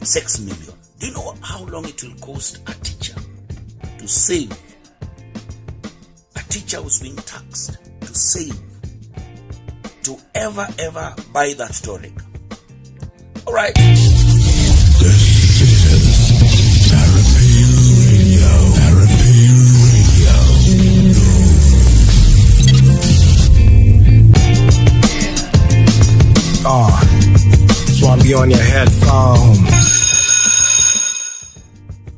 6 million. Do you know how long it will cost a teacher to save? A teacher who's being taxed to save, to ever buy that tonic. All right. This is Therapy Radio. Swamby on your headphones.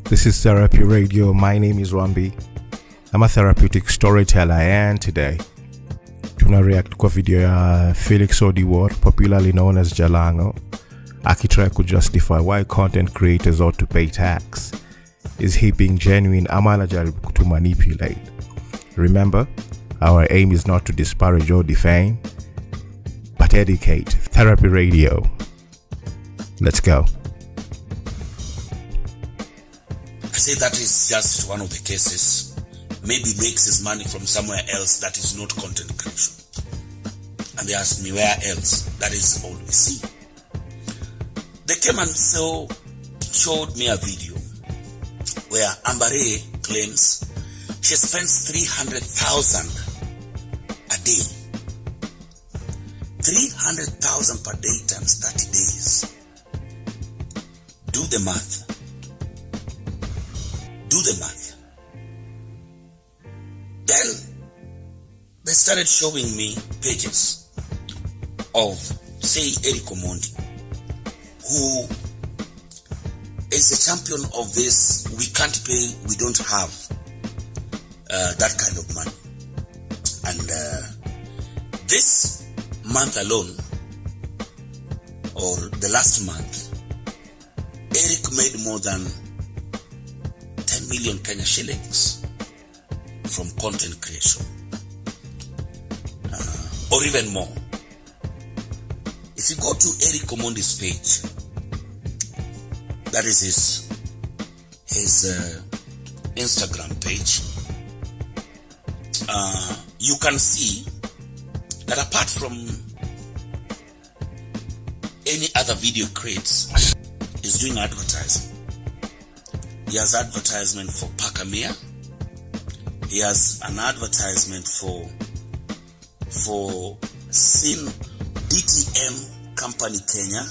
This is Therapy Radio. My name is Wambi. I'm a therapeutic storyteller, and today tuna react kwa video ya Phelix Odiwuor, popularly known as Jalang'o, akitry to justify why content creators ought to pay tax. Is he being genuine ama anajaribu to manipulate? Remember, our aim is not to disparage or defame, but educate. Therapy Radio. Let's go. I say that is just one of the cases. Maybe makes his money from somewhere else that is not content creation. And they asked me, where else? That is all we see. They came and showed me a video where Ambare claims she spends 300,000 a day. 300,000 per day times 30 days. Do the math. Do the math. Then they started showing me pages of, say, Eric Omondi, who is a champion of this. We can't pay, we don't have that kind of money. And this month alone, or the last month, Eric made more than 10 million Kenya shillings from content creation, or even more. If you go to Eric Omondi's page, that is his Instagram page, you can see that apart from any other video creates, is doing advertising. He has advertisement for Pakamia. He has an advertisement for Sin DTM Company Kenya,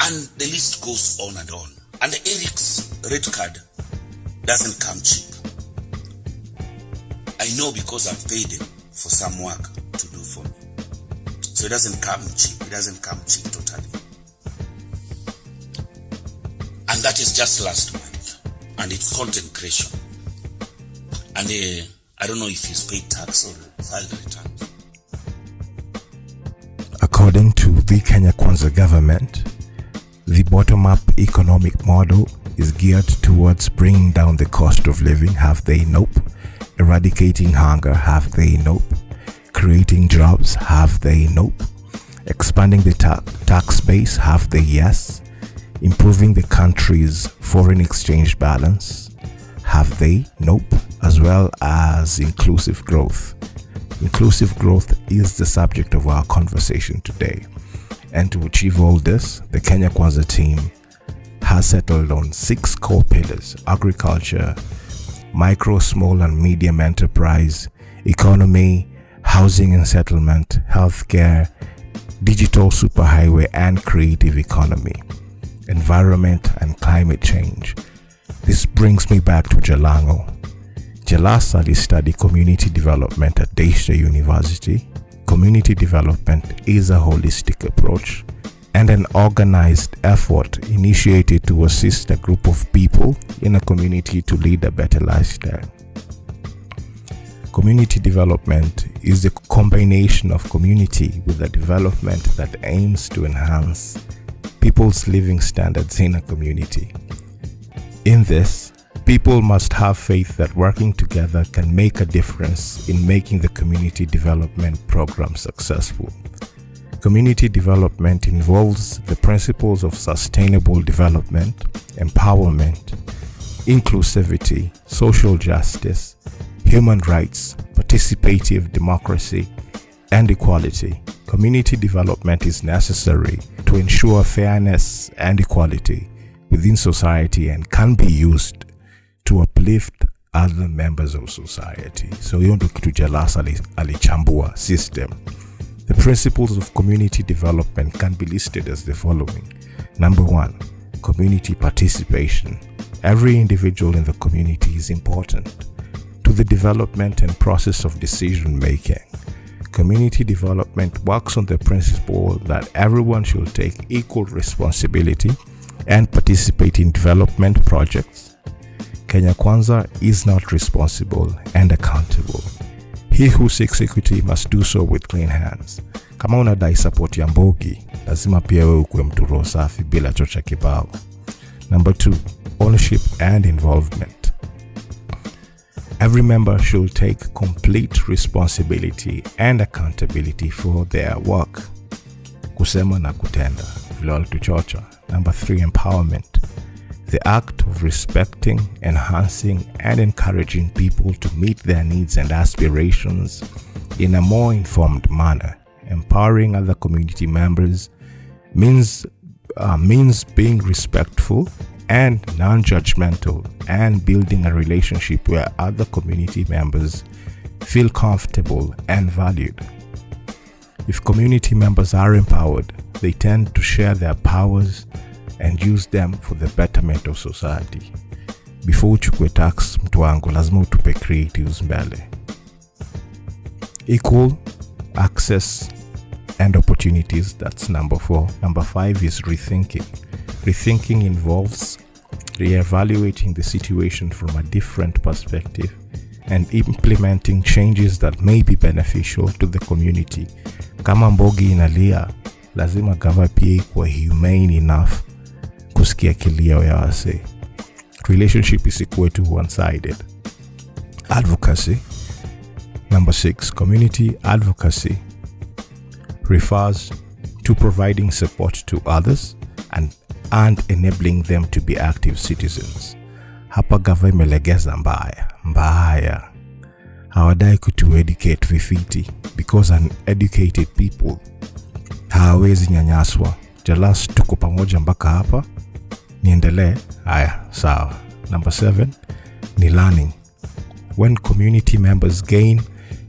and the list goes on and on. And Eric's red card doesn't come cheap. I know because I've paid him for some work to do for me. So it doesn't come cheap. It doesn't come cheap totally. And that is just last month. And it's content creation. And I don't know if he's paid tax or filed returns. According to the Kenya Kwanza government, the bottom-up economic model is geared towards bringing down the cost of living. Have they? Nope. Eradicating hunger. Have they? Nope. Creating jobs. Have they? Nope. Expanding the tax base. Have they? Yes. Improving the country's foreign exchange balance. Have they? Nope. As well as inclusive growth. Inclusive growth is the subject of our conversation today. And to achieve all this, the Kenya Kwanza team has settled on 6 core pillars: agriculture, micro, small and medium enterprise, economy, housing and settlement, healthcare, digital superhighway and creative economy, environment and climate change. This brings me back to Jalang'o. Jalas studied community development at Daysha University. Community development is a holistic approach and an organized effort initiated to assist a group of people in a community to lead a better lifestyle. Community development is the combination of community with a development that aims to enhance people's living standards in a community. In this, people must have faith that working together can make a difference in making the community development program successful. Community development involves the principles of sustainable development, empowerment, inclusivity, social justice, human rights, participative democracy, and equality. Community development is necessary to ensure fairness and equality within society and can be used to uplift other members of society. So hiyo ndo kitu Jalas alichambua system. The principles of community development can be listed as the following. Number 1, community participation. Every individual in the community is important to the development and process of decision making. Community development works on the principle that everyone should take equal responsibility and participate in development projects. Kenya Kwanza is not responsible and accountable. He who seeks equity must do so with clean hands. Kama unadai support ya Mbogi, lazima pia wewe ukuwe mtu roho safi bila chocha kibao. Number 2, ownership and involvement. Every member should take complete responsibility and accountability for their work. Kusema na kutenda, vile walituchocha. Number 3, empowerment. The act of respecting, enhancing, and encouraging people to meet their needs and aspirations in a more informed manner. Empowering other community members means being respectful and non-judgmental and building a relationship where other community members feel comfortable and valued. If community members are empowered, they tend to share their powers and use them for the betterment of society. Before uchukue tax, mtu wangu, lazima utupe creatives mbele. Equal access and opportunities, that's number 4. Number 5 is rethinking. Rethinking involves reevaluating the situation from a different perspective and implementing changes that may be beneficial to the community. Kama Mbogi inalia, lazima gava pia ikuwe humane enough kusikia kilio ya wase. Relationship isikuwe too one-sided. Advocacy. Number 6, community advocacy refers to providing support to others and enabling them to be active citizens. Hapa gava imelegeza mbaya. Hawadai kutu-educate vifiti because uneducated people hawezi nyanyaswa. Jalas, tuko pamoja mpaka hapa. Niendelee? Haya, sawa. Number 7 ni learning. When community members gain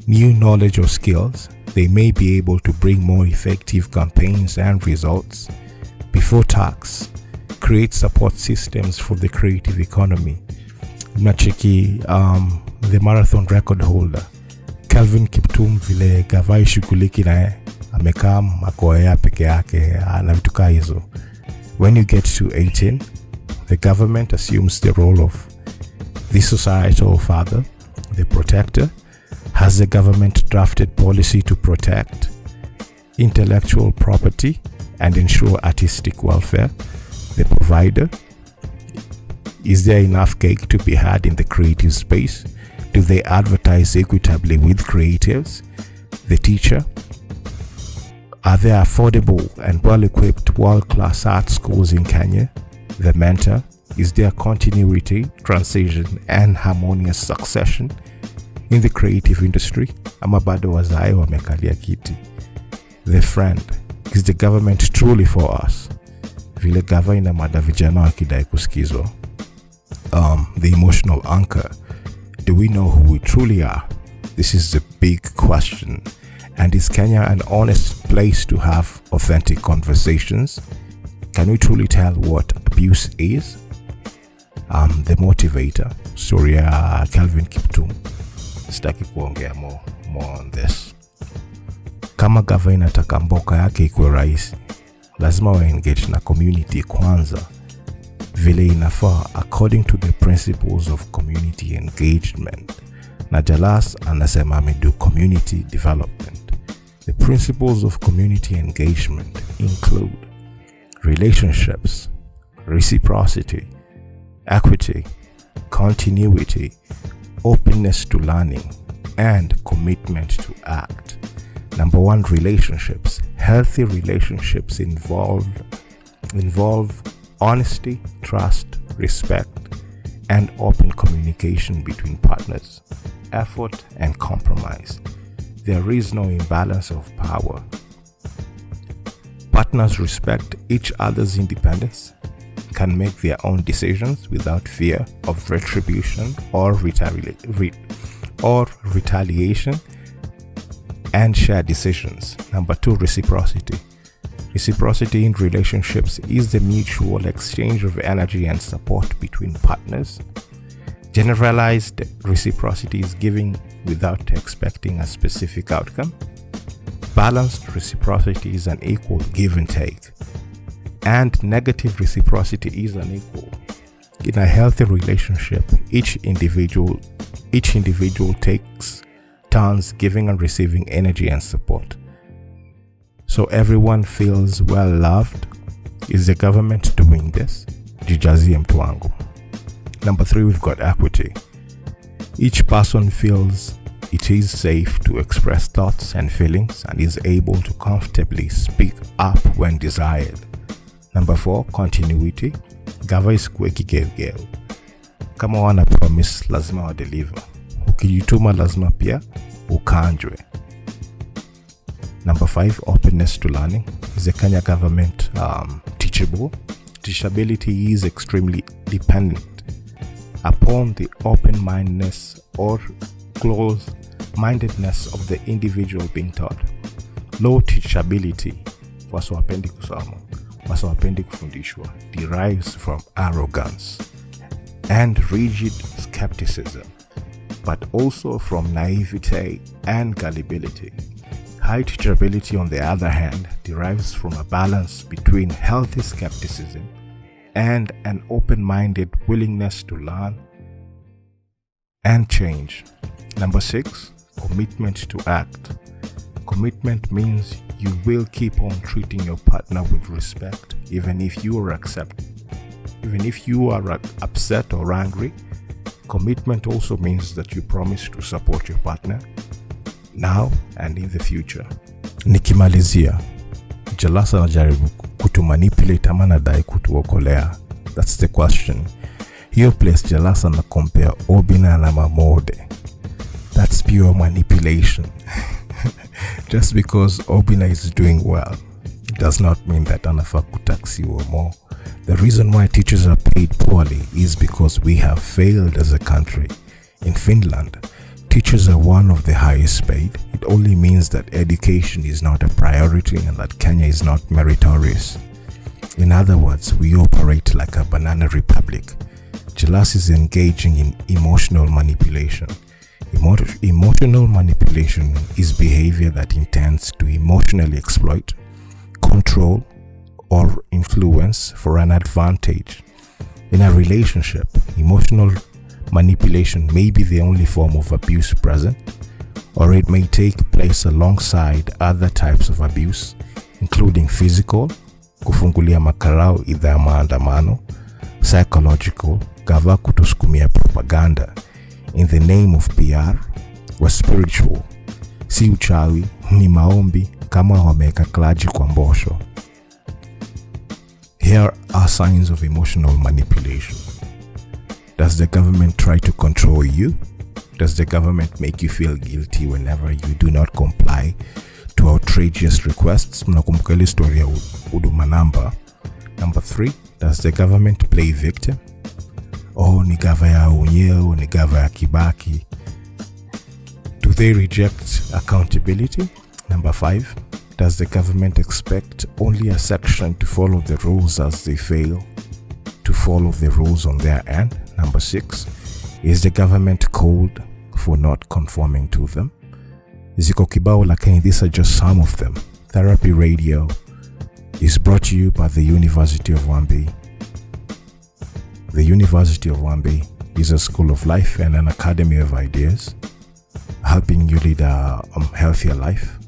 new knowledge or skills, they may be able to bring more effective campaigns and results. Before tax, create support systems for the creative economy. Nacheki the marathon record holder Calvin Kiptum, vile gavai shughuliki naye amekaa makoea peke yake na vitu kaa hizo. When you get to 18, the government assumes the role of the societal father, the protector. Has the government drafted policy to protect intellectual property and ensure artistic welfare? The provider. Is there enough cake to be had in the creative space? Do they advertise equitably with creatives? The teacher. Are there affordable and well-equipped world-class art schools in Kenya? The mentor. Is there continuity, transition, and harmonious succession in the creative industry? Ama bado wazae wamekalia kiti? The friend. Is the government truly for us? Vile gava ina mada vijana wakidai kusikizwa. The emotional anchor. Do we know who we truly are? This is the big question. And is Kenya an honest place to have authentic conversations? Can we truly tell what abuse is? The motivator. Story ya Calvin Kiptum. Sitaki kuongea more on this. Kama gava inataka mboka yake ikuwe rahisi, lazima wa engage na community kwanza vile inafaa according to the principles of community engagement. Na Jalas anasema amedu community development. The principles of community engagement include relationships, reciprocity, equity, continuity, openness to learning, and commitment to act. Number 1, relationships. Healthy relationships involve honesty, trust, respect, and open communication between partners, effort, and compromise. there is no imbalance of power. Partners respect each other's independence, can make their own decisions without fear of retribution or retaliation, and share decisions. Number 2, reciprocity. Reciprocity in relationships is the mutual exchange of energy and support between partners. Generalized reciprocity is giving without expecting a specific outcome. Balanced reciprocity is an equal give and take. And negative reciprocity is unequal. In a healthy relationship, each individual takes turns giving and receiving energy and support, so everyone feels well loved. Is the government doing this? Jijazie mtu wangu. Number 3, we've got equity. Each person feels it is safe to express thoughts and feelings and is able to comfortably speak up when desired. Number 4, continuity. Gava isikue kigeugeu. Kama wana promise lazima wa deliver. Ukijituma lazima pia ukanjwe. Number 5, openness to learning. Is the Kenya government teachable? Teachability is extremely dependent upon the open-mindedness or close-mindedness of the individual being taught. Low teachability, wasiwapendi kusoma, wasiwapendi kufundishwa, derives from arrogance and rigid skepticism, but also from naivete and gullibility. High teachability, on the other hand, derives from a balance between healthy skepticism and an open-minded willingness to learn and change. Number 6, commitment to act. Commitment means you will keep on treating your partner with respect, even if you are upset or angry. Commitment also means that you promise to support your partner now and in the future. Nikimalizia, Jalas anajaribu kutumanipulate ama anadai kutuokolea? That's the question. Hiyo place Jalas ana compare Obina na Mamode. That's pure manipulation. Just because Obina is doing well does not mean that anafaa kutaxiwa more. The reason why teachers are paid poorly is because we have failed as a country. In Finland, teachers are one of the highest paid. It only means that education is not a priority and that Kenya is not meritorious. In other words, we operate like a banana republic. Jalas is engaging in emotional manipulation. Emotional manipulation is behavior that intends to emotionally exploit, control, or influence for an advantage. In a relationship, emotional manipulation may be the only form of abuse present, or it may take place alongside other types of abuse, including physical, kufungulia makarao idha ya maandamano, psychological, gava kutusukumia propaganda in the name of PR, or spiritual, si uchawi, ni maombi kama wameka klaji kwa mbosho. Here are signs of emotional manipulation. Does the government try to control you? Does the government make you feel guilty whenever you do not comply to outrageous requests? Mnakumbuka ile story ya huduma namba. Number 3, does the government play victim? Oh, ni gava ya Unyeo, ni gava ya Kibaki. Do they reject accountability? Number 5, does the government expect only a section to follow the rules as they fail to follow the rules on their end? Number 6, is the government cold for not conforming to them? Ziko kibao lakini these are just some of them. Therapy Radio is brought to you by the University of Wambi. The University of Wambi is a school of life and an academy of ideas, helping you lead a healthier life.